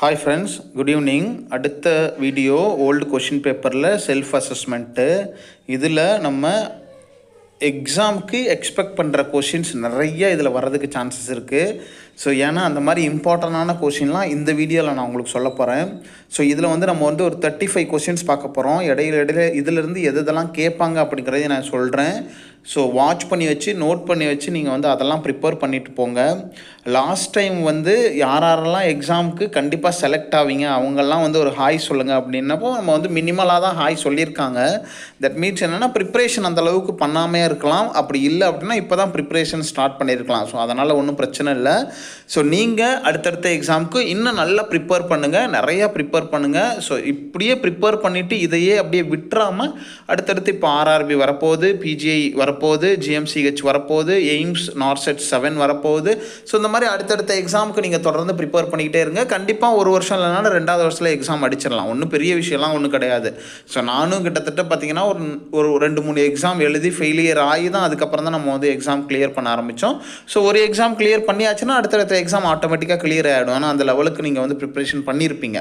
Hi friends, good evening. அடுத்த video old question பேப்பரில் self assessment. இதில் நம்ம எக்ஸாமுக்கு எக்ஸ்பெக்ட் பண்ணுற கொஷின்ஸ் நிறைய இதில் வர்றதுக்கு சான்சஸ் இருக்குது. ஸோ ஏன்னா அந்த மாதிரி இம்பார்ட்டண்டான கொஷின்லாம் இந்த வீடியோவில் நான் உங்களுக்கு சொல்ல போகிறேன். ஸோ இதில் நம்ம ஒரு 35 கொஷின்ஸ் பார்க்க போகிறோம். இடையில இதிலேருந்து எதெல்லாம் கேட்பாங்க அப்படிங்கிறதையும் நான் சொல்கிறேன். ஸோ வாட்ச் பண்ணி வச்சு நோட் பண்ணி வச்சு நீங்கள் அதெல்லாம் ப்ரிப்பேர் பண்ணிட்டு போங்க. லாஸ்ட் டைம் யாரெல்லாம் எக்ஸாமுக்கு கண்டிப்பாக செலக்ட் ஆவீங்க அவங்கெல்லாம் ஒரு ஹாய் சொல்லுங்கள் அப்படின்னப்போ நம்ம மினிமலாக தான் ஹாய் சொல்லியிருக்காங்க. தட் மீன்ஸ் என்னென்னா ப்ரிப்ரேஷன் அந்தளவுக்கு பண்ணாமே இருக்கலாம். அப்படி இல்லை அப்படின்னா இப்போ தான் ப்ரிப்ரேஷன் ஸ்டார்ட் பண்ணியிருக்கலாம். ஸோ அதனால் ஒன்றும் பிரச்சனை இல்லை. ஸோ நீங்கள் அடுத்தடுத்த எக்ஸாமுக்கு இன்னும் நல்லா ப்ரிப்பேர் பண்ணுங்கள், நிறையா ப்ரிப்பேர் பண்ணுங்கள். ஸோ இப்படியே ப்ரிப்பேர் பண்ணிவிட்டு இதையே அப்படியே விட்டுறாமல் அடுத்தடுத்து இப்போ ஆர்ஆர்பி வரப்போகுது, பிஜிஐ வரப்போகுது, ஜிஎம்சிஹெச் வரப்போகுது, எய்ம்ஸ் நார்செட் 7 வரப்போகுது. ஸோ இந்த மாதிரி அடுத்தடுத்த எக்ஸாமுக்கு நீங்கள் தொடர்ந்து ப்ரிப்பேர் பண்ணிக்கிட்டே இருங்க. கண்டிப்பாக ஒரு வருஷம் இல்லைனாலும் 2வது வருஷத்தில் எக்ஸாம் அடிச்சிடலாம். ஒன்றும் பெரிய விஷயம்லாம் ஒன்றும் கிடையாது. ஸோ நானும் கிட்டத்தட்ட பார்த்தீங்கன்னா ஒரு 2-3 எக்ஸாம் எழுதி ஃபெயிலியர் ஆகி தான் அதுக்கப்புறம் தான் நம்ம எக்ஸாம் கிளியர் பண்ண ஆரம்பித்தோம். ஸோ ஒரு எக்ஸாம் கிளியர் பண்ணியாச்சுன்னா அடுத்தடுத்த எக்ஸாம் ஆட்டோமேட்டிக்காக கிளியர் ஆகிடும். ஆனால் அந்த லெவலுக்கு நீங்கள் ப்ரிப்ரேஷன் பண்ணியிருப்பீங்க.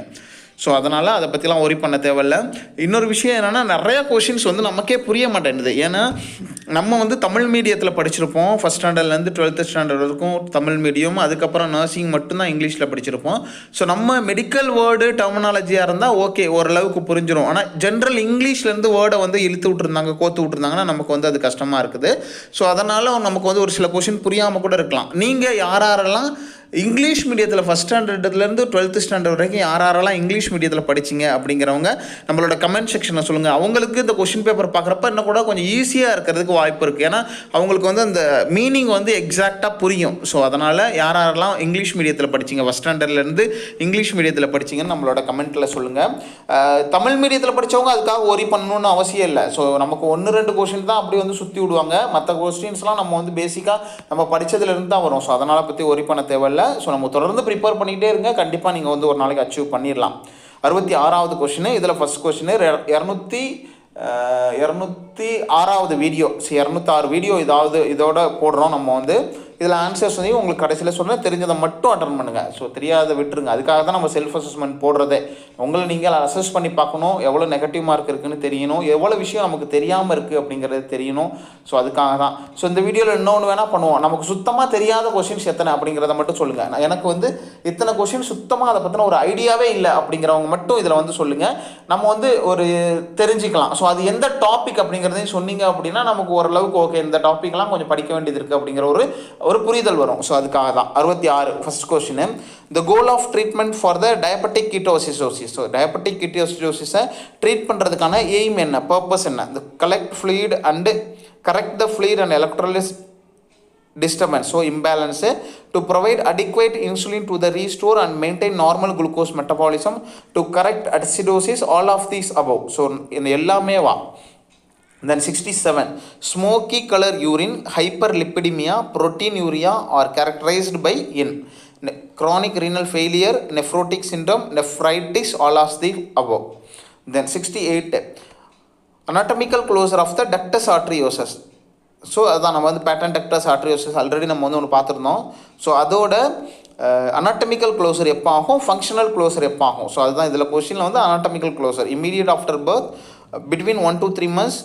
ஸோ அதனால் அதை பற்றிலாம் ஒரி பண்ண தேவையில்லை. இன்னொரு விஷயம் என்னென்னா நிறையா கொஷின்ஸ் நமக்கே புரிய மாட்டேங்குது. ஏன்னா நம்ம தமிழ் மீடியத்தில் படிச்சிருப்போம். ஃபஸ்ட் ஸ்டாண்டர்ட்லேருந்து 12th ஸ்டாண்டர்ட் வரைக்கும் தமிழ் மீடியம், அதுக்கப்புறம் நர்சிங் மட்டும்தான் இங்கிலீஷில் படிச்சிருப்போம். ஸோ நம்ம மெடிக்கல் வேர்டு டெர்மினாலஜியாக இருந்தால் ஓகே ஓரளவுக்கு புரிஞ்சிடும். ஆனால் ஜென்ரல் இங்கிலீஷ்லேருந்து வேர்டை இழுத்து விட்டுருந்தாங்க, கோத்து விட்டுருந்தாங்கன்னா நமக்கு அது கஷ்டமாக இருக்குது. ஸோ அதனால் நமக்கு ஒரு சில கொஷின் புரியாமல் கூட இருக்கலாம். நீங்கள் யாரெல்லாம் இங்கிலீஷ் மீடியத்தில் ஃபஸ்ட் ஸ்டாண்டர்ட்லேருந்து 12th ஸ்டாண்டர்ட் வரைக்கும் யாரெல்லாம் இங்கிலீஷ் மீடியத்தில் படிச்சிங்க அப்படிங்கிறவங்க நம்மளோட கமெண்ட் செக்ஷனில் சொல்லுங்கள். அவங்களுக்கு இந்த கொஷின் பேப்பர் பார்க்குறப்ப இன்னும் கூட கொஞ்சம் ஈஸியாக இருக்கிறதுக்கு வாய்ப்பு இருக்குது. ஏன்னா அவங்களுக்கு அந்த மீனிங் எக்ஸாக்டாக புரியும். ஸோ அதனால் யாரெல்லாம் இங்கிலீஷ் மீடியத்தில் படிச்சிங்க, ஃபஸ்ட் ஸ்டாண்டர்ட்லேருந்து இங்கிலீஷ் மீடியத்தில் படிச்சிங்கன்னு நம்மளோட கமெண்ட்டில் சொல்லுங்கள். தமிழ் மீடியத்தில் படித்தவங்க அதுக்காக ஒரி பண்ணணும்னு அவசியம் இல்லை. ஸோ நமக்கு 1-2 கொஷின் தான் அப்படி சுற்றி விடுவாங்க. மற்ற கொஸ்டின்ஸ்லாம் நம்ம பேசிக்காக நம்ம படித்ததுலேருந்து தான் வரும். ஸோ அதனால் பற்றி ஒரி பண்ண தேவையில்லை. ஸோ நம்ம தொடர்ந்து ப்ரிப்பேர் பண்ணிக்கிட்டே இருங்க. கண்டிப்பாக நீங்கள் ஒரு நாளைக்கு அச்சீவ் பண்ணிடலாம். 66வது கொஷின். இதில் ஃபஸ்ட் கொஷின் 206வது வீடியோ. 206 வீடியோ இதோட போடுறோம். நம்ம இதில் ஆன்சர்ஸ் உங்களுக்கு கடைசியில் சொன்னால் தெரிஞ்சதை மட்டும் அட்டன் பண்ணுங்கள். ஸோ தெரியாத விட்டுருங்க. அதுக்காக தான் நம்ம செல்ஃப் அசஸ்மெண்ட் போடுறதே. உங்களை நீங்கள் அசஸ் பண்ணி பார்க்கணும், எவ்வளோ நெகட்டிவ் மார்க் இருக்குதுன்னு தெரியணும், எவ்வளோ விஷயம் நமக்கு தெரியாமல் இருக்குது அப்படிங்கிறது தெரியணும். ஸோ அதுக்காக தான். ஸோ இந்த வீடியோவில் இன்னொன்று வேணால் பண்ணுவோம். நமக்கு சுத்தமாக தெரியாத கொஷின்ஸ் எத்தனை அப்படிங்கிறத மட்டும் சொல்லுங்கள். எனக்கு இத்தனை கொஷின் சுத்தமாக அதை பற்றின ஒரு ஐடியாவே இல்லை அப்படிங்கிறவங்க மட்டும் இதில் சொல்லுங்கள். நம்ம ஒரு தெரிஞ்சுக்கலாம். ஸோ அது எந்த டாபிக் அப்படிங்கிறதையும் சொன்னீங்க அப்படின்னா நமக்கு ஓரளவுக்கு ஓகே இந்த டாப்பிக்லாம் கொஞ்சம் படிக்க வேண்டியது இருக்குது அப்படிங்கிற ஒரு புரிதல் வரும். ஸோ அதுக்காக தான். 66 first question. The goal of treatment for the diabetic ketoacidosis. So diabetic கீட்டோசிடோசிஸை ட்ரீட் பண்ணுறதுக்கான எய்ம் என்ன, பர்பஸ் என்ன? The collect fluid and correct the fluid and electrolytes disturbance, so imbalance, to provide adequate insulin to the restore and maintain normal glucose metabolism, to correct acidosis, all of these above. So in ellame va. Then 67, smoky color urine, hyperlipidemia, proteinuria are characterized by chronic renal failure, nephrotic syndrome, nephritis, all of the above. Then 68, anatomical closure of the ductus arteriosus. So அதுதான் நம்ம pattern ductus ஆர்டரியோசிஸ் already நம்ம ஒன்று பார்த்துருந்தோம். So அதோட anatomical closer எப்போ ஆகும், functional closer எப்போ ஆகும். ஸோ அதுதான் இதில் கொஸ்டினில் anatomical closure immediate after birth, between 1 to 3 months,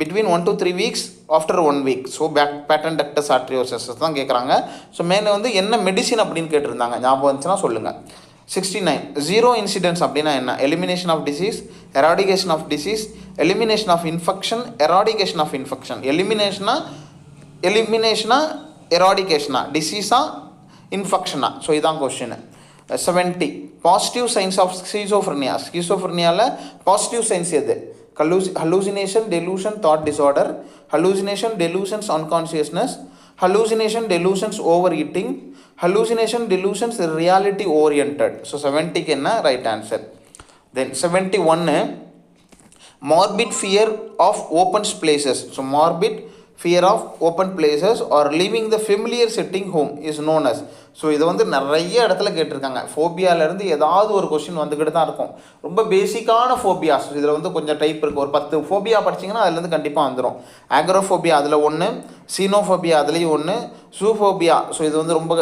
between 1 to 3 weeks, after 1 week. So patent ductus arteriosus தான் கேட்குறாங்க. ஸோ மேலே என்ன மெடிசின் அப்படின்னு கேட்டிருந்தாங்க, ஞாபகம் வந்துச்சுன்னா சொல்லுங்கள். 69, ஜீரோ இன்சிடென்ட்ஸ் அப்படின்னா என்ன? Elimination of disease, eradication of disease, elimination of infection, eradication of infection. எலிமினேஷனா எராடிகேஷனா, டிசீஸா இன்ஃபெக்ஷனா? ஸோ இதான் question. 70, positive signs of schizophrenia. ஸ்கிசோஃப்ரெனியாவில் பாசிட்டிவ் சைன்ஸ் எது? hallucination, delusion, thought disorder, hallucination, delusions, unconsciousness, hallucination, delusions, overeating, hallucination, delusions, reality oriented. So 70 க்கு என்ன right answer. Then 71, morbid fear of open places. So morbid fear of open places or leaving the familiar setting home is known as. So இது வந்து நிறைய இடத்துல கேட்டிருக்காங்க. ஃபோபியாவிலேருந்து ஏதாவது ஒரு question வந்துக்கிட்டு தான் இருக்கும். ரொம்ப பேசிக்கான ஃபோபியாஸ் இதில் வந்து கொஞ்சம் டைப் இருக்குது. ஒரு 10 ஃபோபியா படிச்சிங்கன்னா அதுலேருந்து கண்டிப்பாக வந்துடும். ஆக்ரோஃபோபியா அதில் ஒன்று, சீனோஃபோபியா அதுலேயும் ஒன்று, ஜூஃபோபியா ஸோ இது வந்து ரொம்ப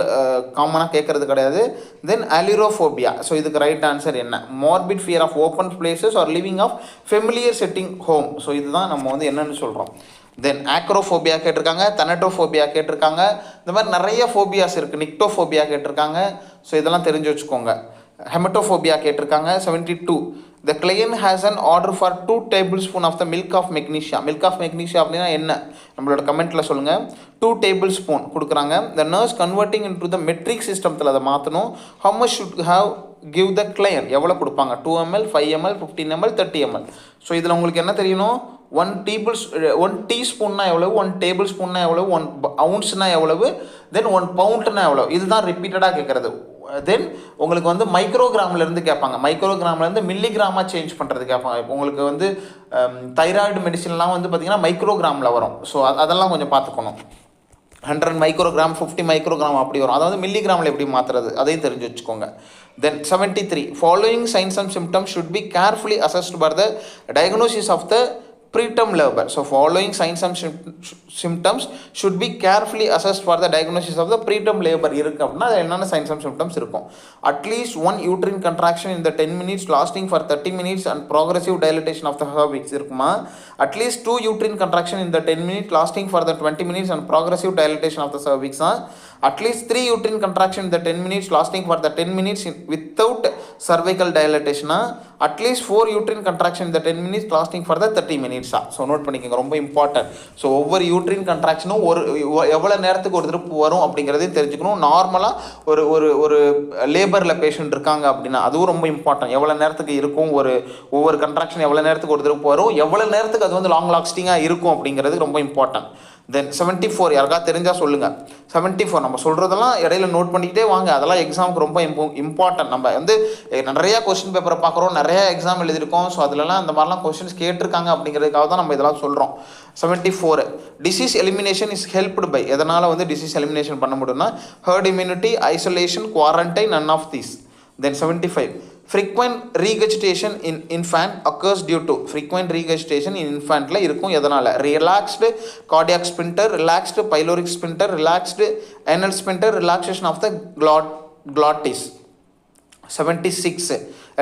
காமனாக கேட்குறது கிடையாது. தென் அலிரோஃபோபியா ஸோ இதுக்கு ரைட் ஆன்சர் என்ன? Morbid fear of open places or living of familiar setting home. So இதுதான் நம்ம வந்து என்னென்னு சொல்கிறோம். தென் ஆக்ரோஃபோபியா கேட்டிருக்காங்க, தனட்டோஃபோபியா கேட்டிருக்காங்க. இந்த மாதிரி நிறைய ஃபோபியாஸ் இருக்குது. நிக்டோஃபோபியா கேட்டிருக்காங்க. ஸோ இதெல்லாம் தெரிஞ்சு வச்சுக்கோங்க. ஹெமட்டோஃபோபியா கேட்டிருக்காங்க. 72 the client has an order for 2 tablespoon of the milk of magnesia. milk of magnesia அப்படின்னா என்ன நம்மளோட கமெண்ட்டில் சொல்லுங்கள். 2 tablespoon கொடுக்குறாங்க. the nurse converting into the metric systemத்தில் அதை மாற்றணும். how much should have give the client? எவ்வளோ கொடுப்பாங்க? 2 ml, 5 ml, 15 ml, 30 ml. So இதில் உங்களுக்கு என்ன தெரியணும்? 1 டீஸ்பூன்னா எவ்வளவு, 1 டேபிள் ஸ்பூன்னா எவ்வளவு, 1 ounceனா எவ்வளவு, தென் 1 பவுண்ட்னா எவ்வளவு. இதுதான் ரிப்பீட்டடாக கேட்குறது. தென் உங்களுக்கு வந்து மைக்ரோகிராம்லேருந்து கேட்பாங்க. மைக்ரோகிராம்லேருந்து மில்லிகிராமாக சேஞ்ச் பண்ணுறது கேட்பாங்க. இப்போ உங்களுக்கு வந்து தைராய்டு மெடிசன்லாம் வந்து பார்த்திங்கன்னா மைக்ரோகிராமில் வரும். ஸோ அதெல்லாம் கொஞ்சம் பார்த்துக்கணும். 100 மைக்ரோகிராம், 50 மைக்ரோகிராம் அப்படி வரும். அதாவது மில்லிகிராமில் எப்படி மாற்றுறது அதையும் தெரிஞ்சு வச்சுக்கோங்க. Then 73 following signs and symptoms should be carefully assessed for the diagnosis of the preterm labor. So following signs and symptoms should be carefully assessed for the diagnosis of the preterm labor. இருக்கு அப்படின்னா அது என்னென்ன signs and symptoms இருக்கும்? At least 1 uterine contraction in the 10 minutes lasting for 30 minutes and progressive dilatation of the cervix இருக்குமா? At least 2 uterine contraction in the 10 minutes lasting for the 20 minutes and progressive dilatation of the cervix. At least 3 uterine contraction in the 10 minutes lasting for the 10 minutes without cervical dilatation. At least 4 uterine contraction in the 10 minutes lasting for the 30 minutes. So note பண்ணிக்கோங்க, ரொம்ப important. So ஒவ்வொரு uterine கண்ட்ராக்ஷனும் எவ்வளோ நேரத்துக்கு ஒரு திருப்பு வரும் அப்படிங்கிறதையும் தெரிஞ்சுக்கணும். நார்மலாக ஒரு லேபரில் பேஷண்ட் இருக்காங்க அப்படின்னா அதுவும் ரொம்ப இம்பார்ட்டன்ட். எவ்வளோ நேரத்துக்கு இருக்கும், ஒவ்வொரு கண்ட்ராக்ஷன் எவ்வளோ நேரத்துக்கு ஒரு திருப்பு வரும், எவ்வளோ நேரத்துக்கு அது வந்து லாங் லாஸ்டிங்காக இருக்கும் அப்படிங்கிறது ரொம்ப இம்பார்ட்டன்ட். தென் 74 யாருக்கா தெரிஞ்சால் சொல்லுங்கள். 74 நம்ம சொல்கிறதெல்லாம் இடையில நோட் பண்ணிக்கிட்டே வாங்க. அதெல்லாம் எக்ஸாமுக்கு ரொம்ப இம்பார்ட்டன்ட். நம்ம வந்து நிறையா கொஸ்டின் பேப்பரை பார்க்குறோம், நிறையா எக்ஸாம் எழுதியிருக்கோம். ஸோ அதிலலாம் இந்த மாதிரிலாம் கொஸ்டின்ஸ் கேட்டிருக்காங்க அப்படிங்கிறதுக்காக தான் நம்ம இதெல்லாம் சொல்கிறோம். 74 disease elimination is helped by. எதனால் வந்து டிசீஸ் எலிமினேஷன் பண்ண முடியும்னா herd immunity, isolation, quarantine, none of these. Then 75 frequent regurgitation in infant occurs due to. frequent regurgitation in infantல இருக்கும் எதனால்? relaxed cardiac sphincter, relaxed pyloric sphincter, relaxed anal sphincter, relaxation of the glottis. 76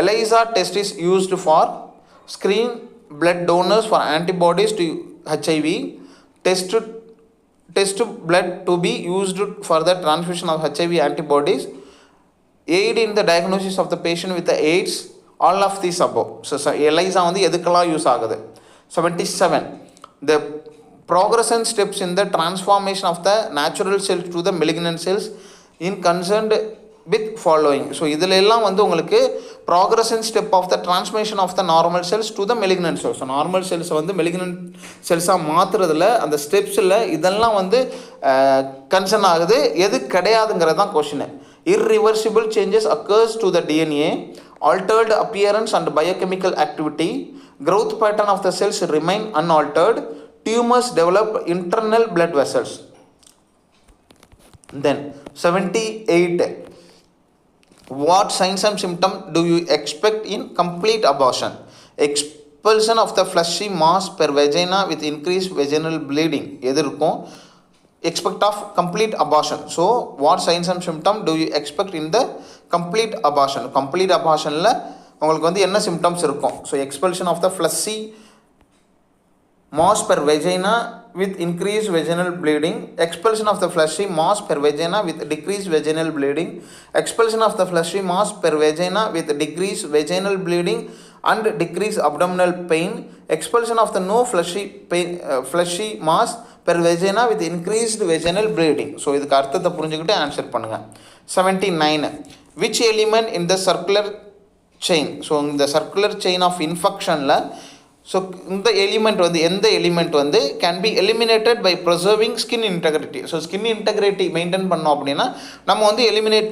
ELISA test is used for screen blood donors for antibodies to HIV. test blood to be used for the transfusion of HIV antibodies. aid in the diagnosis of the patient with the AIDS. all of these above. So ELISA வந்து எதுக்கெல்லாம் use ஆகுது? 77 the progression steps in the transformation of the natural cells to the malignant cells in concerned with following. So இதில் எல்லாம் வந்து உங்களுக்கு progression step of the transmission of the normal cells to the malignant cells. So normal செல்ஸை வந்து malignant செல்ஸாக மாற்றுறதுல அந்த ஸ்டெப்ஸில் இதெல்லாம் வந்து concern ஆகுது. எது கிடையாதுங்கிறது தான் question. irreversible changes occurs to the DNA, altered appearance and biochemical activity, growth pattern of the cells remain unaltered, tumors develop internal blood vessels. Then 78 what signs and symptoms do you expect in complete abortion? Expulsion of the fleshy mass per vagina with increased vaginal bleeding. எது இருக்கும்? expect of complete abortion. So what signs and symptoms do you expect in the complete abortion? complete abortionல உங்களுக்கு வந்து என்ன symptoms இருக்கும்? So expulsion of the fleshy mass per vagina with increased vaginal bleeding, expulsion of the fleshy mass per vagina with decreased vaginal bleeding, expulsion of the fleshy mass per vagina with decreased vaginal bleeding and decreased abdominal pain, expulsion of the no fleshy mass per vagina with increased vaginal bleeding. So இதுக்கு அர்த்தத்தை புரிஞ்சுக்கிட்டு answer பண்ணுங்கள். 79 which element in the circular chain? So இந்த circular chain of இன்ஃபெக்ஷனில் so இந்த element வந்து எந்த element வந்து can be eliminated by preserving skin integrity. So skin integrity maintain பண்ணோம் அப்படின்னா நம்ம வந்து எலிமினேட்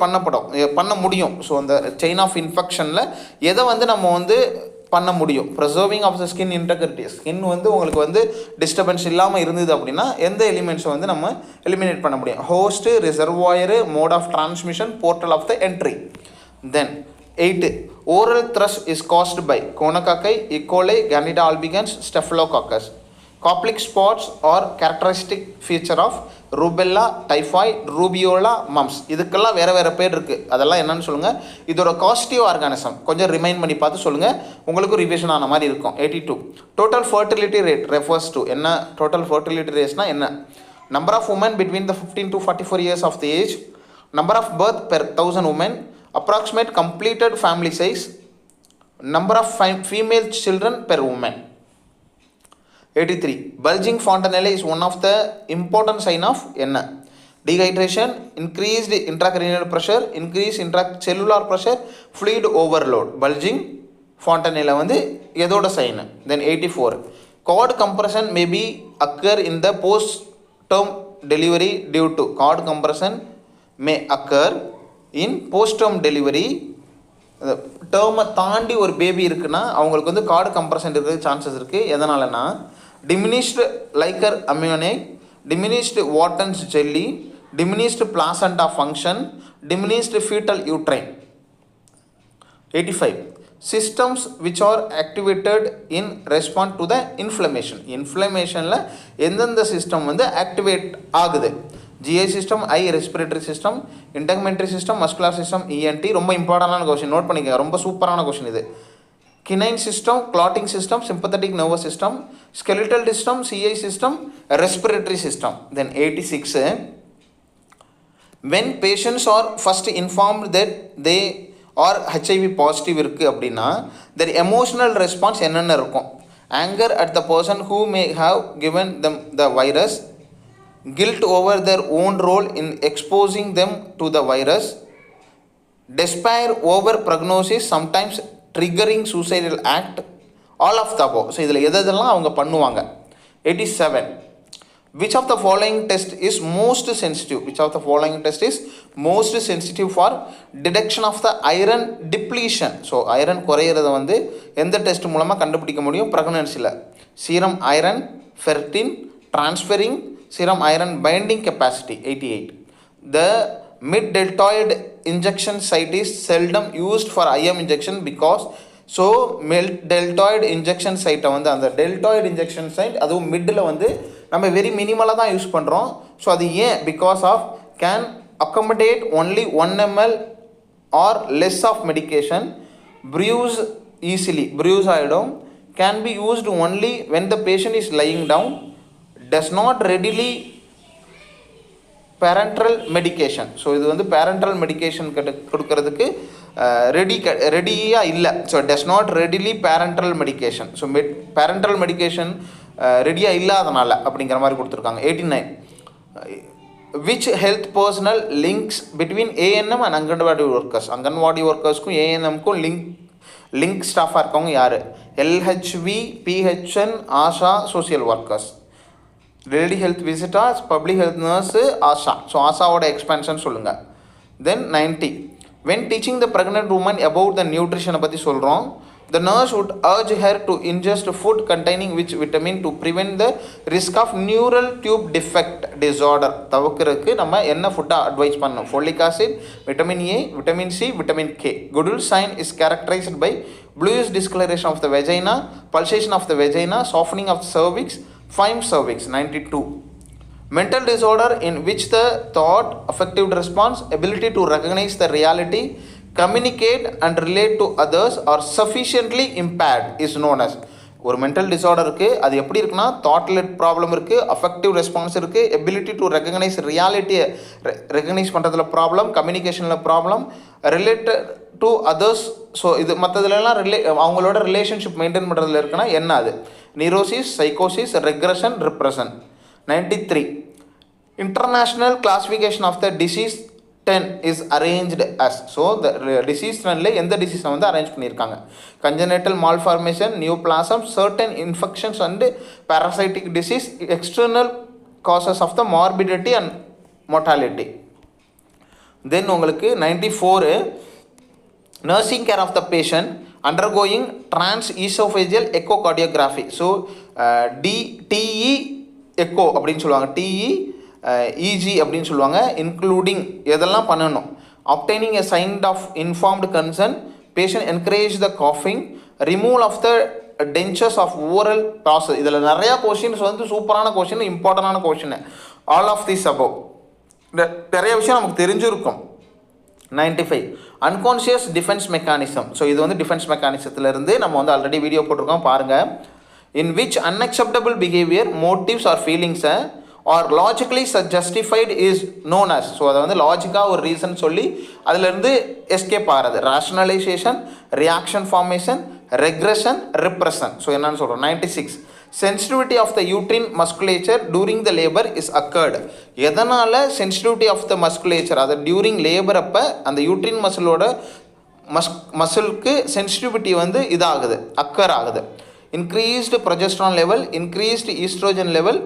பண்ண முடியும். ஸோ அந்த செயின் ஆஃப் இன்ஃபெக்ஷனில் எதை வந்து நம்ம வந்து பண்ண முடியும். Preserving of the skin integrity, skin வந்து உங்களுக்கு வந்து டிஸ்டர்பன்ஸ் இல்லாமல் இருந்தது அப்படின்னா எந்த எலிமெண்ட்ஸை வந்து நம்ம எலிமினேட் பண்ண முடியும். Host, reservoir, mode of transmission, portal of the entry. Then 8. Oral thrush is caused by Conococcus, E. coli, Candida albicans, Staphylococcus. Coplic spots are characteristic feature of rubella, typhoid, rubeola, mumps. இதுக்கெல்லாம் வேறு வேறு பேர் இருக்குது, அதெல்லாம் என்னன்னு சொல்லுங்கள். இதோட காஸ்டிவ் organism கொஞ்சம் ரிமைண்ட் பண்ணி பார்த்து சொல்லுங்கள், உங்களுக்கும் ரிவிஷன் ஆன மாதிரி இருக்கும். 82. Total fertility rate refers to என்ன? Total fertility rateனா என்ன? Number of women between the 15 to 44 years of the age, number of birth per 1000 women, approximate completed family size, number of female children per woman. 83. Bulging fontanelle is one of the important sign of enna? Dehydration, increased intracranial pressure, increased intracellular pressure, fluid overload. Bulging fontanelle வந்து எதோட sign? Then 84. Cord compression may be occur in the post-term delivery due to cord compression may occur in post-term delivery. டேர்மை தாண்டி ஒரு baby இருக்குன்னா அவங்களுக்கு வந்து card compression இருக்கிறது chances இருக்குது. எதனாலனா diminished liquor amnii, diminished Wharton's jelly, diminished placenta function, diminished fetal uterine. 85. Systems which are activated in respond to the inflammation. இன்ஃப்ளமேஷனில் எந்தெந்த சிஸ்டம் வந்து ஆக்டிவேட் ஆகுது? GI சிஸ்டம், ஐ respiratory system, integumentary system, muscular system, ENT. ரொம்ப இம்பார்ட்டண்டான question, note பண்ணிக்க, ரொம்ப சூப்பரான கொஸ்டின் இது. Kinin system, clotting system, sympathetic nervous system, skeletal system, CI system, respiratory system. Then 86. when patients are first informed that they are HIV positive இருக்குது அப்படின்னா their emotional response என்னென்ன இருக்கும்? anger at the person who may have given them the virus, guilt over their own role in exposing them to the virus, despair over prognosis, sometimes triggering suicidal act, all of the above. So இதில் எதெல்லாம் அவங்க பண்ணுவாங்க? 87. which of the following test is most sensitive? which of the following test is most sensitive for detection of the iron depletion? So iron குறையிறத வந்து எந்த test மூலமாக கண்டுபிடிக்க முடியும்? ப்ரெக்னன்சியில் serum iron, ferritin, transferrin serum iron binding capacity. 88. The mid-deltoid injection site is seldom used for IM injection because so mid-deltoid injection site வந்து அந்த deltoid injection site அதுவும் மிட்டில் வந்து நம்ம வெரி மினிமலாக தான் யூஸ் பண்ணுறோம். ஸோ அது ஏன்? Because of can accommodate only 1 ml or less of medication, bruise easily, bruise ஆகிடும், can be used only when the patient is lying down, does not readily parenteral medication. So இது வந்து parenteral medication கொடுக்கறதுக்கு ரெடியாக இல்லை. So does not readily parenteral medication. So parenteral medication ரெடியாக இல்லாதனால அப்படிங்கிற மாதிரி கொடுத்துருக்காங்க. 89. which health personnel links between ANM and anganwadi workers? Anganwadi ஒர்க்கர்ஸ்க்கும் ANMக்கும் லிங்க் ஸ்டாஃபாக இருக்கவங்க யார்? LHV, PHN, ASHA, social workers. Lady health visitors, public health nurse, ASHA. So ஆஷாவோட எக்ஸ்பென்ஷன் சொல்லுங்கள். Then 90. when teaching the pregnant woman about the nutrition பற்றி சொல்கிறோம், the nurse would urge her to ingest food containing which vitamin to prevent the risk of neural tube defect disorder. தவிர்க்கிறதுக்கு நம்ம என்ன ஃபுட்டாக advice பண்ணணும்? Folic acid, vitamin A, vitamin C, vitamin K. Goodell sign is characterized by bluish discoloration of the vagina, pulsation of the vagina, softening of the cervix, firm cervix. 92. mental disorder in which the thought, affective response, ability to recognize the reality, communicate and relate to others are sufficiently impaired is known as. ஒரு mental disorder இருக்குது, அது எப்படி இருக்குன்னா தாட்லெட் problem இருக்குது, affective response இருக்குது, ability to recognise ரியாலிட்டியை recognise பண்ணுறதுல ப்ராப்ளம், கம்யூனிகேஷனில் problem, related to others. So இது மற்றதுலாம் அவங்களோட ரிலேஷன்ஷிப் மெயின்டைன் பண்ணுறதுல இருக்குன்னா என்ன? அது நியூரோசிஸ், சைக்கோசிஸ், regression, repression. 93. International classification of the disease 10 is arranged as. So the disease 10ல எந்த டிசீஸை வந்து அரேஞ்ச் பண்ணியிருக்காங்க? congenital malformation, neoplasm, certain infections and parasitic disease, external causes of the morbidity and mortality. Then உங்களுக்கு 94. nursing care of the patient undergoing transesophageal echocardiography. So TE echo அப்படின்னு சொல்லுவாங்க, TE EG அப்படின்னு சொல்லுவாங்க, including எதெல்லாம் பண்ணணும். obtaining a sign of informed consent, patient encourage the coughing, removal of the dentures of oral process. இதில் நிறையா questions வந்து சூப்பரான கொஷின், இம்பார்ட்டண்டான question. All of this above நிறைய விஷயம் நமக்கு தெரிஞ்சிருக்கும். 95 அன்கான்ஷியஸ் டிஃபென்ஸ் மெக்கானிசம். ஸோ இது வந்து டிஃபென்ஸ் மெக்கானிசத்துலேருந்து நம்ம வந்து ஆல்ரெடி வீடியோ போட்டிருக்கோம் பாருங்கள். In which unacceptable behaviour, motives or ஃபீலிங்ஸை are logically justified is known as. So அதை வந்து லாஜிக்காக ஒரு ரீசன் சொல்லி அதிலேருந்து எஸ்கேப் ஆகிறது. Rationalisation, reaction formation, regression, repression. So என்னன்னு சொல்கிறோம். 96 sensitivity of the uterine musculature during the labour is occurred. எதனால் சென்சிட்டிவிட்டி ஆஃப் த மஸ்குலேச்சர், அதை டியூரிங் லேபர் அப்போ அந்த யூட்ரின் மசிலோட மசிலுக்கு சென்சிட்டிவிட்டி வந்து இதாகுது, அக்கர் ஆகுது. Increased progesterone level, increased estrogen level,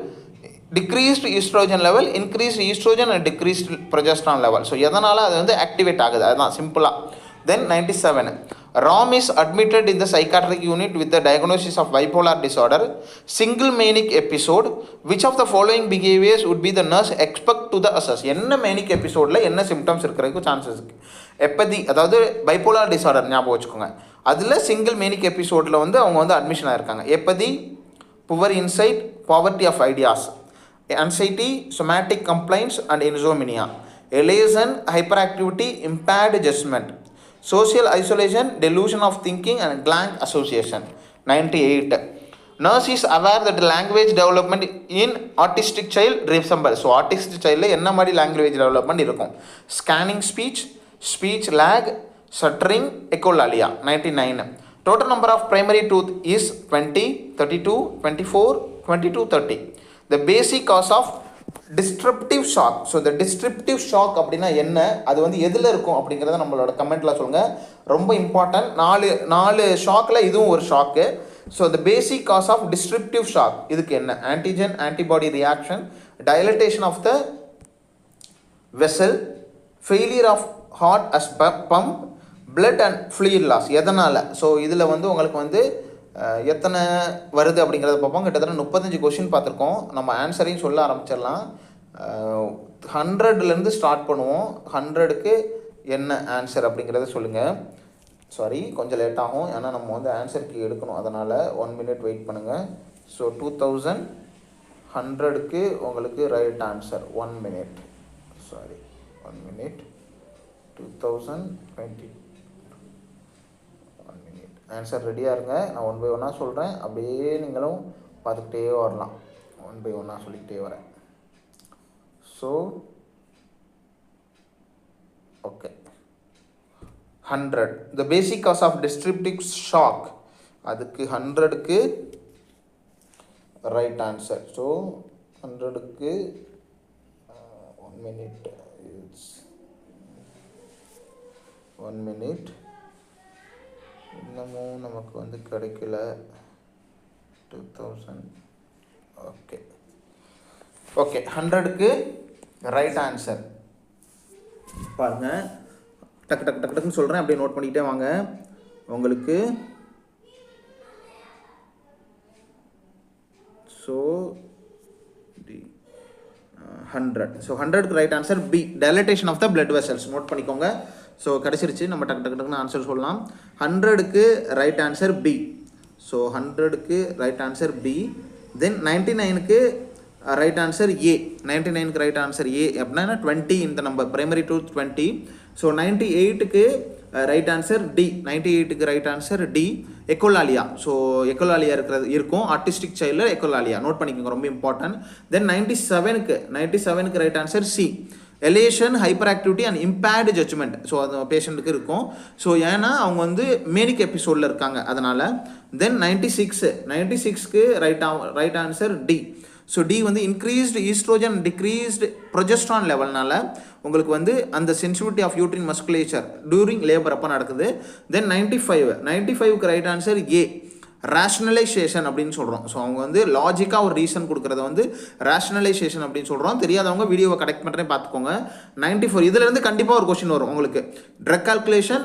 decreased estrogen level, increased estrogen and decreased progesterone level. So எதனால் அது வந்து ஆக்டிவேட் ஆகுது, அதுதான் சிம்பிளாக. தென் 97 Ram is admitted in the psychiatric unit with the diagnosis of bipolar disorder, single manic episode. Which of the following behaviors would be the nurse expect to the assess? என்ன மேனிக் எபிசோடில் என்ன symptoms இருக்கிறதுக்கு chances இருக்குது. எப்பதி, அதாவது bipolar disorder ஞாபகம் வச்சுக்கோங்க. அதில் single மேனிக் எபிசோடில் வந்து அவங்க வந்து அட்மிஷன் ஆகிருக்காங்க. Apathy, poor insight, poverty of ideas, anxiety, somatic complaints and insomnia, elation, hyperactivity, impaired judgment, social isolation, delusion of thinking and blank association. 98 nurse is aware that language development in autistic child resembles. so autistic child la enna mari language development irukum. scanning speech, speech lag, stuttering, echolalia. 99 total number of primary tooth is 20, 32, 24, 22, 30. the basic cause of disruptive shock. So இந்த disruptive shock அப்படின்னா என்ன, அது வந்து எதில் இருக்கும் அப்படிங்கிறத நம்மளோட கமெண்ட்டில் சொல்லுங்கள். ரொம்ப இம்பார்ட்டன்ட். நாலு ஷாக்கில் இதுவும் ஒரு shock. So the basic cause of disruptive shock இதுக்கு என்ன, antigen antibody reaction, dilatation of the vessel, failure of heart as pump, blood and fluid loss. எதனால்? ஸோ இதில் வந்து உங்களுக்கு வந்து எத்தனை வருது அப்படிங்கிறத பார்ப்போம். கிட்டத்தட்ட 35 கொஷின் பார்த்துருக்கோம். நம்ம ஆன்சரையும் சொல்ல ஆரம்பிச்சிடலாம். 100லேருந்து ஸ்டார்ட் பண்ணுவோம். 100க்கு என்ன ஆன்சர் அப்படிங்கிறத சொல்லுங்கள். சாரி, கொஞ்சம் லேட் ஆகும், ஏன்னா நம்ம வந்து ஆன்சருக்கு எடுக்கணும், அதனால் 1 மினிட் வெயிட் பண்ணுங்கள். ஸோ 2100க்கு உங்களுக்கு right answer 1 minute. Sorry 1 minute. 2020 answer ரெடியாக இருங்க. நான் 1 பை 1 சொல்கிறேன், அப்படியே நீங்களும் பார்த்துக்கிட்டே வரலாம். 1 பை 1 சொல்லிக்கிட்டே வரேன். So okay, 100 the basic cause of disruptive shock, அதுக்கு 100க்கு ரைட் ஆன்சர். ஸோ 100க்கு 1 மினிட், 1 மினிட். இன்னமும் நமக்கு வந்து கிடைக்கல. 2000 ஓகே ஓகே 100க்கு ரைட் ஆன்சர். பாருங்கள், டக்கு டக்கு டக்கு டக்குன்னு சொல்கிறேன், அப்படியே நோட் பண்ணிக்கிட்டே வாங்க. உங்களுக்கு ஸோ 100. ஸோ 100க்கு right answer B, dilatation of the blood vessels. Note பண்ணிக்கோங்க. ஸோ கிடச்சிருச்சு, நம்ம டக்கு டக்கு டக்குன்னு ஆன்சர் சொல்லலாம். 100க்கு ரைட் ஆன்சர் பி. ஸோ 100க்கு ரைட் ஆன்சர் பி. தென் 99க்கு ரைட் ஆன்சர் ஏ. 99க்கு ரைட் ஆன்சர் ஏ அப்படின்னா 20 இந்த நம்பர், பிரைமரி டூத் 20. ஸோ 98க்கு ரைட் ஆன்சர் டி. 98க்கு right answer D, echolalia. So echolalia இருக்கும் ஆர்டிஸ்டிக் சைல்டில் எக்கோலாலியா. நோட் பண்ணிக்கோங்க, ரொம்ப இம்பார்ட்டன்ட். தென் 97க்கு right answer C, elation, hyperactivity and impaired judgement. So அது பேஷண்ட்டுக்கு இருக்கும். ஸோ ஏன்னா அவங்க வந்து மேனிக் எபிசோடில் இருக்காங்க, அதனால். தென் 96க்கு right answer D. So D வந்து இன்க்ரீஸ்டு ஈஸ்ட்ரோஜன், டிக்ரீஸ்டு ப்ரொஜெஸ்ட்ரான் லெவல்னால உங்களுக்கு வந்து அந்த sensitivity of uterine musculature during labour அப்போ நடக்குது. தென் 95க்கு ரைட் ஆன்சர் ஏ, ரேஷனலைசேஷன் அப்படின்னு சொல்கிறோம். ஸோ அவங்க வந்து லாஜிக்காக ஒரு ரீசன் கொடுக்குறத வந்து ரேஷனலைசேஷன் அப்படின்னு சொல்கிறோம். தெரியாதவங்க வீடியோவை கனெக்ட் பண்ணுறேன் பார்த்துக்கோங்க. 94 இதிலேருந்து கண்டிப்பாக ஒரு கொஸ்டின் வரும் உங்களுக்கு. ட்ரக் கால்குலேஷன்,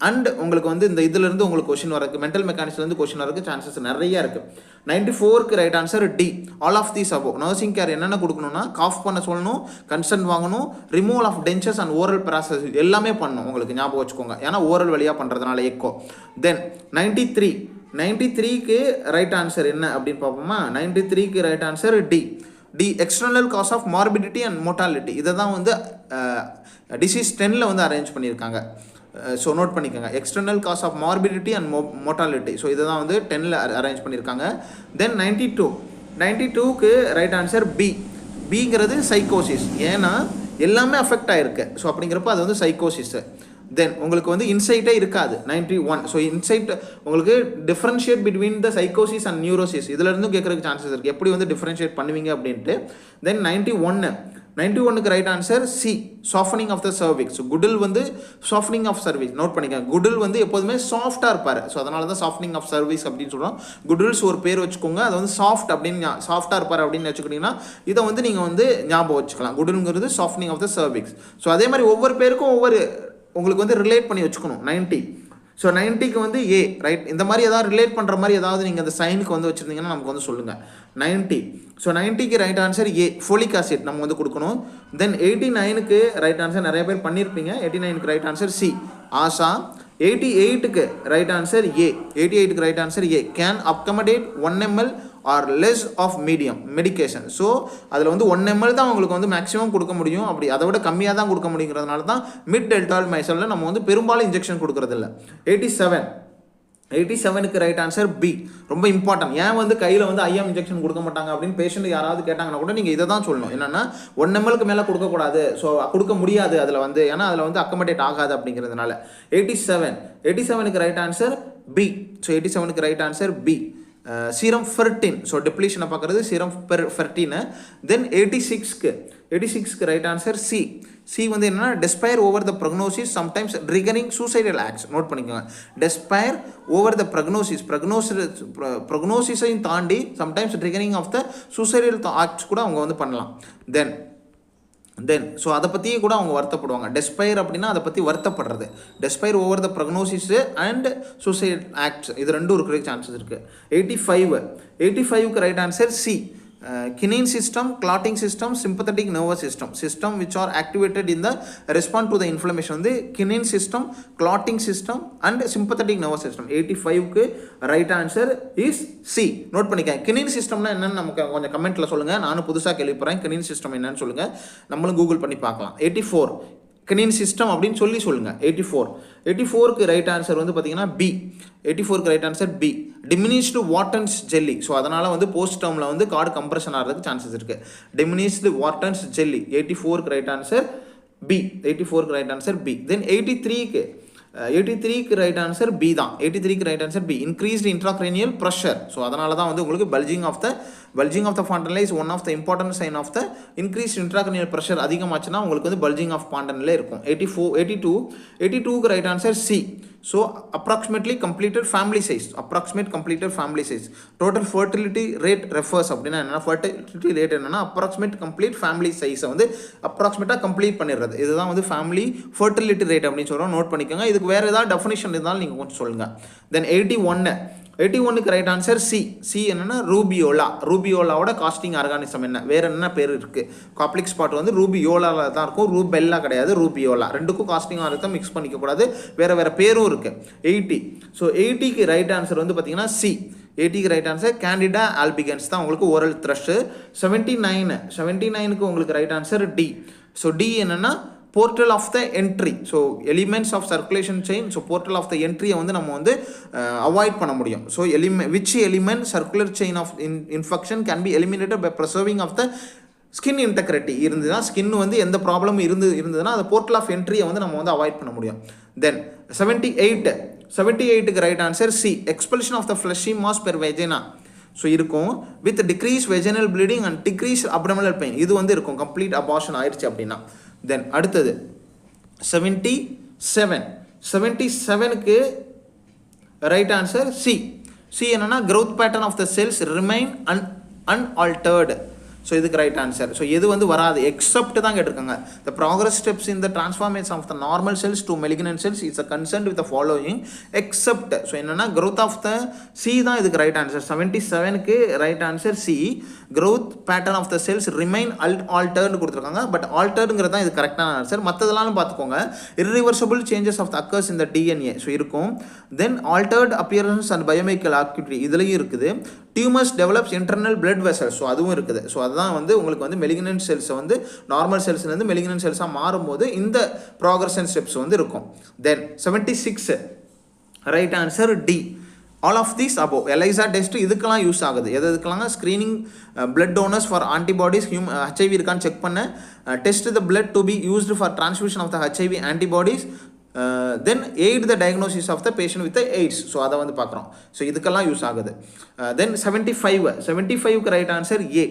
அண்ட் உங்களுக்கு வந்து இந்த இதிலிருந்து உங்களுக்கு கொஷின் வரக்கு மென்டல் மெக்கானிக்ஸ்லேருந்து கொஷின் வரக்கு சான்சஸ் நிறைய இருக்குது. 94க்கு right answer D, all of these above. Nursing care என்னென்ன கொடுக்கணும்னா காஃப் பண்ண சொல்லணும், கன்சென்ட் வாங்கணும், removal of dentures and oral process எல்லாமே பண்ணணும். உங்களுக்கு ஞாபகம் வச்சுக்கோங்க, ஏன்னா ஓரல் வழியாக பண்ணுறதுனால எக்கோ. தென் 93க்கு ரைட் ஆன்சர் என்ன அப்படின்னு பார்ப்போமா. 93க்கு right answer D, external cause of morbidity and mortality. இதை தான் வந்து டிசீஸ் 10ல் வந்து அரேஞ்ச் பண்ணியிருக்காங்க. ஸோ நோட் பண்ணிக்கோங்க, external cause of morbidity and mortality. So இதை தான் வந்து 10ல் அரேஞ்ச் பண்ணியிருக்காங்க. தென் 92க்கு ரைட் ஆன்சர் பி, பிங்கிறது சைக்கோசிஸ். ஏன்னா எல்லாமே அஃபெக்ட் ஆகிருக்கு. ஸோ அப்படிங்கிறப்ப அது வந்து சைக்கோசிஸ். தென் உங்களுக்கு வந்து இன்சைட்டே இருக்காது 91. ஸோ இன்சைட் உங்களுக்கு டிஃப்ரென்ஷியேட் பிட்வீன் த சைக்கோசிஸ் அண்ட் நியூரோசிஸ் இதிலிருந்து கேட்குறதுக்கு சான்சஸ் இருக்குது, எப்படி வந்து டிஃப்ரென்ஷியேட் பண்ணுவீங்க அப்படின்ட்டு. தென் 91க்கு right answer C, softening of the cervix. Goodell வந்து சாஃப்டனிங் ஆஃப் சர்வீஸ். நோட் பண்ணிக்கோங்க, குடில் வந்து எப்போதுமே சாஃப்டாக இருப்பார். ஸோ அதனால தான் சாஃப்டனிங் ஆஃப் சர்வீஸ் அப்படின்னு சொல்கிறோம். குடில்ஸ் ஒரு பேர் வச்சுக்கோங்க, அது வந்து சாஃப்ட் அப்படின்னு சாஃப்டாக இருப்பார் அப்படின்னு வச்சுக்கிட்டிங்கன்னா இதை வந்து நீங்கள் வந்து ஞாபகம் வச்சுக்கலாம். குடில்ங்கிறது softening of the cervix. So அதே மாதிரி ஒவ்வொரு பேருக்கும் ஒவ்வொரு உங்களுக்கு வந்து ரிலேட் பண்ணி வச்சுக்கணும். 90, ஸோ 90க்கு வந்து ஏ, ரைட். இந்த மாதிரி ஏதாவது ரிலேட் பண்ணுற மாதிரி ஏதாவது நீங்கள் அந்த சைனுக்கு வந்து வச்சுருந்தீங்கன்னா நமக்கு வந்து சொல்லுங்கள். 90, ஸோ 90க்கு right answer A, folic acid நம்ம வந்து கொடுக்கணும். தென் 89க்கு ரைட் ஆன்சர் நிறைய பேர் பண்ணியிருப்பீங்க. 89க்கு ரைட் ஆன்சர் சி, ஆஷா. 88க்கு ரைட் ஆன்சர் ஏ, 88க்கு right answer A, can accommodate 1 ml or less of medium medication. So அதில் வந்து 1 ml தான் உங்களுக்கு வந்து மேக்ஸிமம் கொடுக்க முடியும். அப்படி அதை விட கம்மியாக தான் கொடுக்க முடியுங்கிறதுனால தான் மிட் டெல்டால் மைசலில் நம்ம வந்து பெரும்பாலும் இன்ஜெக்ஷன் கொடுக்குறதில்ல. 87க்கு ரைட் ஆன்சர் பி, ரொம்ப இம்பார்ட்டன்ட். ஏன் வந்து கையில் வந்து ஐஎம் இன்ஜெக்ஷன் கொடுக்க மாட்டாங்க அப்படின்னு பேஷண்ட் யாராவது கேட்டாங்கன்னா கூட நீங்கள் இதை தான் சொல்லணும். என்னென்னா 1 mlக்கு மேலே கொடுக்கக்கூடாது, ஸோ கொடுக்க முடியாது அதில் வந்து, ஏன்னா அதில் வந்து அக்கமடேட் ஆகாது அப்படிங்கிறதுனால. 87க்கு ரைட் ஆன்சர் பி, ஸோ 87க்கு right answer B, serum ferritin. So டிப்ளீஷனை பார்க்குறது சீரம் ஃபெர்டின். தென் 86க்கு ரைட் ஆன்சர் சி, சி வந்து என்னன்னா despair over the prognosis sometimes triggering suicidal acts. Note பண்ணிக்கோங்க, டெஸ்பயர் ஓவர் த ப்ரக்னோசிஸையும் தாண்டி sometimes triggering of the suicidal acts கூட அவங்க வந்து பண்ணலாம். தென் ஸோ அதை பற்றியே கூட அவங்க வருத்தப்படுவாங்க. டெஸ்பயர் அப்படின்னா அதை பற்றி வருத்தப்படுறது. Despair over the prognosis and suicide acts, இது ரெண்டும் இருக்கிற சான்சஸ் இருக்குது. 85க்கு right answer C, kinine system, clotting system, sympathetic nervous system which are activated in the response to the inflammation வந்து kinine system, clotting system and sympathetic nervous system. 85க்கு right answer is C. Note பண்ணிக்கங்க. kinine systemனா என்னன்னு நமக்கு கொஞ்சம் கமெண்ட்ல சொல்லுங்க. நானும் புதுசா கேள்விப்படுறேன். kinine system என்னன்னு சொல்லுங்க, நம்மளும் கூகுள் பண்ணி பார்க்கலாம். 84 kinine system அப்படின்னு சொல்லுங்க. 84க்கு ரைட் ஆன்சர் வந்து பார்த்தீங்கன்னா பி. 84க்கு right answer B, diminished Wharton's jelly. So அதனால் வந்து போஸ்ட் டேர்மில் வந்து கார்டு கம்ப்ரெஷன் ஆகிறதுக்கு சான்சஸ் இருக்குது. Diminished Wharton's jelly. 84க்கு ரைட் ஆன்சர் பி. 84க்கு ரைட் ஆன்சர் பி. தென் 83க்கு ரைட் ஆன்சர் பி தான். 83க்கு right answer B, increased intracranial pressure. So அதனால தான் வந்து உங்களுக்கு bulging of the fontanelle is one of the important sign of the increased intracranial pressure அதிகமாச்சுன்னா உங்களுக்கு வந்து பல்ஜிங் ஆஃப் ஃபாண்டனில் இருக்கும். 82க்கு right answer C. So approximately completed family size. Total fertility rate refers அப்படின்னா என்னென்னா, ஃபர்டிலிட்டி ரேட் என்னென்னா approximate complete family சைஸை வந்து அப்ராக்சிமேட்டாக கம்ப்ளீட் பண்ணிடுறது. இதுதான் வந்து ஃபேமிலி ஃபர்டிலிட்டி ரேட் அப்படின்னு சொல்கிறோம். நோட் பண்ணிக்கோங்க. இதுக்கு வேறு ஏதாவது டெஃபினிஷன் இருந்தாலும் நீங்கள் கொஞ்சம் சொல்லுங்கள். தென் 81க்கு ரைட் ஆன்சர் சி. சி என்னென்னா ரூபியோலாவோட காஸ்டிங் ஆர்கானிசம் என்ன, வேறு என்ன பேர் இருக்குது? காப்ளிக் ஸ்பாட் வந்து ரூபியோலாவில் தான் இருக்கும், ரூபெல்லா கிடையாது, ரூபியோலா. ரெண்டுக்கும் காஸ்டிங் ஆர்கானிசம் மிக்ஸ் பண்ணிக்கக்கூடாது, வேறு பேரும் இருக்குது. 80. ஸோ 80க்கு ரைட் ஆன்சர் வந்து பார்த்தீங்கன்னா சி. 80க்கு ரைட் ஆன்சர் கேண்டிடா ஆல்பிகன்ஸ் தான் உங்களுக்கு ஓரல் த்ரஷ். 79க்கு உங்களுக்கு right answer D. So D என்னென்னா portal of the entry. So elements of circulation chain. So portal of the என்ட்ரியை வந்து நம்ம வந்து அவாய்ட் பண்ண முடியும். So which element circular chain of infection can be eliminated by preserving of the skin integrity. இருந்ததுன்னா skin வந்து எந்த ப்ராப்ளமும் இருந்ததுன்னா அந்த போர்ட்டல் ஆஃப் என்ட்ரியை வந்து நம்ம வந்து அவாய்ட் பண்ண முடியும். தென் 78க்கு right answer C, expulsion of the fleshy mass per vagina. So இருக்கும் with decrease vaginal bleeding and decrease abdominal pain. இது வந்து இருக்கும் கம்ப்ளீட் அபார்ஷன் ஆயிடுச்சு அப்படின்னா. தென் அடுத்தது 77க்கு ரைட் ஆன்சர் சி. சி என்னன்னா growth pattern of the cells remain unaltered. So இதுக்கு ரைட் ஆன்சர். ஸோ எது வந்து வராது, எக்ஸப்ட் தான் கேட்டிருக்காங்க. The progress steps in the transformation of the normal cells to malignant cells it's a concern with the following except. So என்னன்னா growth of the C தான் இதுக்கு right answer. 77க்கு right answer C. growth pattern of the cells remain altered கொடுத்துருக்காங்க. But alteredங்கிறது தான் இது கரெக்டான answer. மற்றதெல்லாம் பார்த்துக்கோங்க. irreversible changes of the occurs in the DNA so இருக்கும். தென் altered appearance and biochemical activity இதுலையும் இருக்குது. Tumours develops internal blood vessels so அதுவும் இருக்குது. ஸோ அதுதான் வந்து உங்களுக்கு வந்து மெலிக்னன்ட் செல்ஸை வந்து நார்மல் செல்ஸ்லேருந்து மெலிக்னன்ட் செல்ஸாக மாறும்போது இந்த ப்ராக்ரஷன் ஸ்டெப்ஸ் வந்து இருக்கும். Then 76 right answer D. All of these above. ELISA test இதுக்கெல்லாம் யூஸ் ஆகுது. எதுக்கெல்லாம் screening blood donors for antibodies HIV இருக்கான்னு செக் பண்ண, test the blood to be used for transmission of the HIV antibodies, then aid the diagnosis of the patient with AIDS. So அதை வந்து பார்க்குறோம். So இதுக்கெல்லாம் use ஆகுது. தென் 75க்கு right answer ஏ.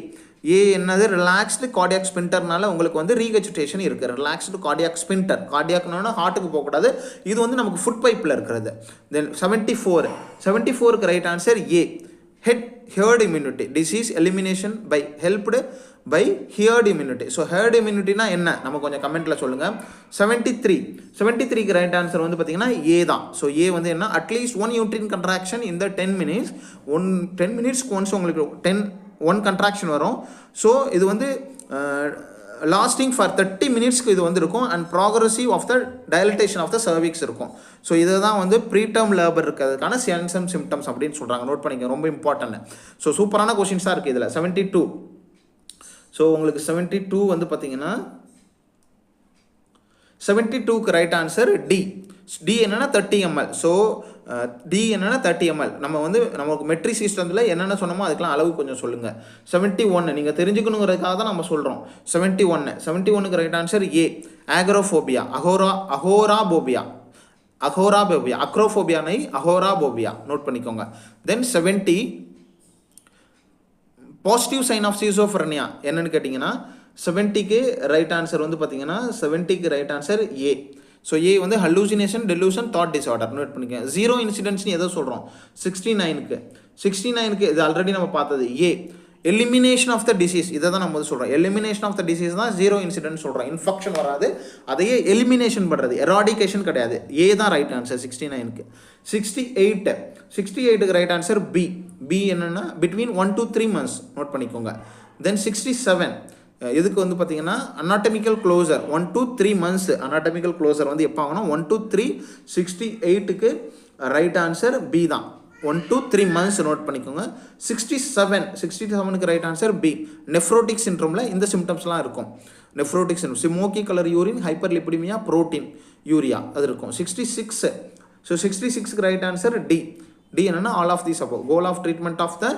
ஏ என்னது, relaxed cardiac ஸ்பின்டர்னால உங்களுக்கு வந்து ரீகஜிடேஷன் இருக்குது. ரிலாக்ஸ்டு கார்டியாக் ஸ்பின்டர், கார்டியாக்னா ஹார்ட்டுக்கு போகக்கூடாது, இது வந்து நமக்கு ஃபுட் பைப்பில் இருக்கிறது. தென் 74க்கு right answer A. Herd immunity disease elimination by helped by herd immunity. So herd இம்யூனிட்டினா என்ன நம்ம கொஞ்சம் கமெண்ட்டில் சொல்லுங்கள். 73க்கு ரைட் ஆன்சர் வந்து பார்த்தீங்கன்னா ஏ தான். ஸோ ஏ வந்து என்ன, அட்லீஸ்ட் 1 யூட்ரின் கன்ட்ராக்ஷன் இந்த 10 minutes 10 minutesக்கு ஒன்ஸ் உங்களுக்கு 1 கன்ட்ராக்ஷன் வரும். ஸோ இது வந்து லாஸ்டிங் ஃபார் 30 minutesக்கு இது வந்து இருக்கும். And progressive of the dilatation of the cervix இருக்கும். ஸோ இதை தான் வந்து ப்ரீடம் லேபர் இருக்கிறதுக்கான சைன்ஸ் சிம்டம்ஸ் அப்படின்னு சொல்கிறாங்க. நோட் பண்ணிக்க, ரொம்ப இம்பார்ட்டன்ட். ஸோ சூப்பரான கொஷின்ஸாக இருக்குது இதில். 72. ஸோ உங்களுக்கு 72 வந்து பார்த்தீங்கன்னா 72க்கு ரைட் ஆன்சர் டி. டி என்னென்னா 30 ml. ஸோ டி என்னென்னா 30 ml. நம்ம வந்து நமக்கு மெட்ரி சிஸ்டத்தில் என்னென்ன சொன்னோமோ அதுக்கெலாம் அளவு கொஞ்சம் சொல்லுங்கள். 71 நீங்கள் தெரிஞ்சுக்கணுங்கிறதுக்காக தான் நம்ம சொல்கிறோம். 71க்கு right answer A. Acrophobia, agoraphobia, acrophobia நை அகோராபோபியா. நோட் பண்ணிக்கோங்க. Then 70 positive sign of schizophrenia என்னன்னு கேட்டிங்கன்னா 70க்கு ரைட் ஆன்சர் வந்து பார்த்தீங்கன்னா 70க்கு right answer A. So A வந்து hallucination, delusion, thought disorder. Note பண்ணிக்கோங்க. 0 இன்சிடென்ட்ஸ்னு எதை சொல்கிறோம், 69க்கு இது ஆல்ரெடி நம்ம பார்த்தது ஏ. எலிமினேஷன் ஆஃப் த டிசீஸ் இதை தான் நம்ம வந்து சொல்கிறோம். எலிமினேஷன் ஆஃப் த டிசீஸ் தான் 0 இன்சிடென்ட் சொல்கிறோம். இன்ஃபெக்ஷன் வராது, அதையே எலிமினேஷன் பண்ணுறது, எராடிகேஷன் கிடையாது. ஏ தான் ரைட் ஆன்சர் 69க்கு. 68க்கு ரைட் ஆன்சர் பி. பி என்னென்னா பிட்வீன் 1 to 3 months. நோட் பண்ணிக்கோங்க. தென் 67 இதுக்கு வந்து பார்த்தீங்கன்னா anatomical closure 1 to 3 months. Anatomical closure வந்து எப்போ ஆகணும், 1 to 3. 68க்கு ரைட் ஆன்சர் பி தான், 1 to 3 months. நோட் பண்ணிக்கோங்க. 67க்கு ரைட் ஆன்சர் பி. நெஃப்ரோட்டிக் சிண்ட்ரோமில் இந்த சிம்டம்ஸ்லாம் இருக்கும். Nephrotic syndrome, smoky colour urine, hyperlipidaemia, proteinuria அது இருக்கும். 66. ஸோ 66க்கு ரைட் ஆன்சர் டி. டி என்னென்னா all of these above. Goal of treatment of the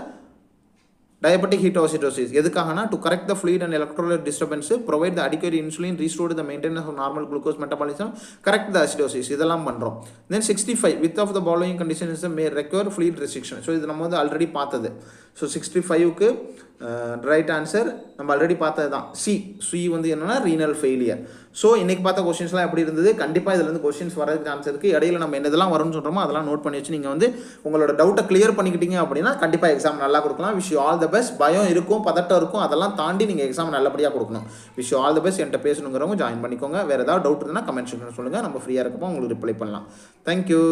diabetic ketoacidosis எதுக்காகனா to correct the fluid and electrolyte disturbance, provide the adequate insulin, restore the maintenance of normal glucose metabolism, correct the acidosis இதெல்லாம் பண்ணுறோம். Then 65 which of the following conditions may require fluid restriction. So இது நம்ம வந்து already பார்த்தது. So 65க்கு right answer நம்ம already பார்த்தது தான் C. C வந்து என்னென்னா ரீனல் ஃபெயிலியர். ஸோ இன்றைக்கி பார்த்த கொஸ்டின்ஸ்லாம் எப்படி இருந்தது, கண்டிப்பாக இதில் வந்து கொஸ்டின்ஸ் வரதுக்கு சான்ஸ் இருக்குது. இடையில நம்ம என்னதெல்லாம் வரும்னு சொல்கிறோமோ அதெல்லாம் நோட் பண்ணி வச்சு நீங்கள் வந்து உங்களோட டவுட்டை கிளியர் பண்ணிக்கிட்டீங்க அப்படின்னா கண்டிப்பாக எக்ஸாம் நல்லா கொடுக்கலாம். Wish you all the best. பயம் இருக்கும், பதட்டம் இருக்கும், அதெல்லாம் தாண்டி நீங்கள் எக்ஸாம் நல்லபடியாக கொடுக்கணும். Wish you all the best. என்கிட்ட பேசணுங்கிறவங்க ஜாயின் பண்ணிக்கோங்க. வேறு ஏதாவது டவுட் இருந்தால் கமெண்ட் செக்ஷன் சொல்லுங்கள், நம்ம ஃப்ரீயாக இருக்கப்போ உங்களுக்கு ரிப்ளை பண்ணலாம். தேங்க்யூ.